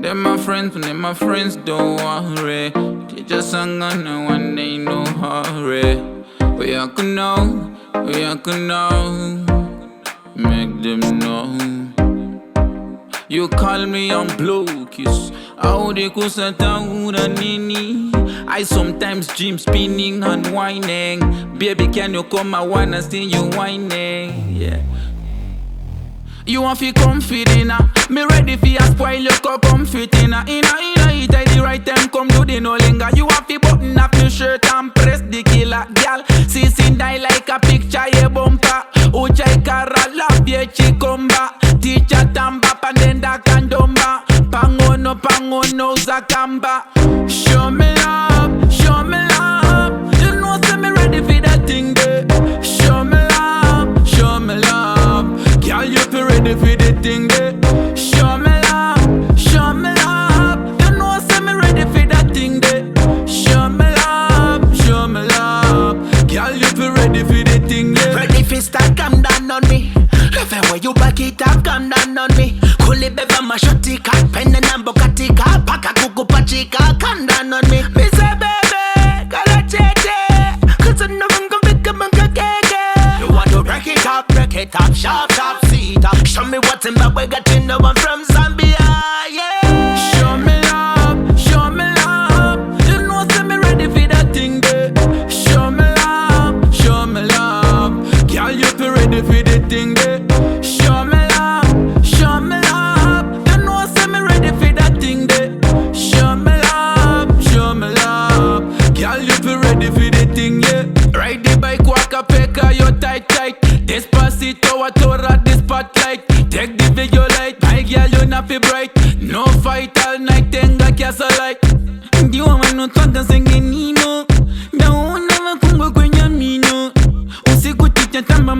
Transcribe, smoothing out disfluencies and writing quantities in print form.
Them my friends, don't worry. They just hang on and one day no hurry. We are could know, we are could know. Make them know. You call me on blue kiss. How they could set out a nini. I sometimes dream spinning and whining. Baby, can you come? I wanna see you whining. Yeah. You want fi comfy dinner. Me ready fi a spoil you go comfy dinner. Inna it at the right time come do the no linger. You want fi button up your shirt and press the killer. Girl, see die like a picture ye bumper. Uchai kara love ye chikomba. Teacher tamba panenda kandomba. Pangono zakamba. Show me love, show me love. You know say me ready fi that thing there. Show me love, show me love. Girl, you be ready for the thing there. Show me love, show me love. You know say me ready for that thing there. Show me love, show me love. Girl, you be ready for the thing there. Ready for start, come down on me. Love it when you back it up, come down on me. Kuli beba mashotika, pen and bokatika, paka kuku pachika, come down on me. Me say baby, gotta check it, 'cause I know I'm gonna become a keke. You want to break it up, sharp, see it up. Show me what's in my way, got you know I'm from Zambia, yeah. Show me love, show me love. You know say me ready for that thing there. Show me love, show me love. Girl, you be ready for the thing there. Show me love, show me love. You know say me ready for that thing there. Show me love, show me love. Girl, you be ready for the thing, yeah. Ride the bike, walk a peka, you tight. Despacito, I tore at the spotlight. Take the video light, my girl, you not fi bright. No fight all night, tenga castle light. You want no twanga singing nino. Da una va kungo kwenye mino. Usiku chicha tamba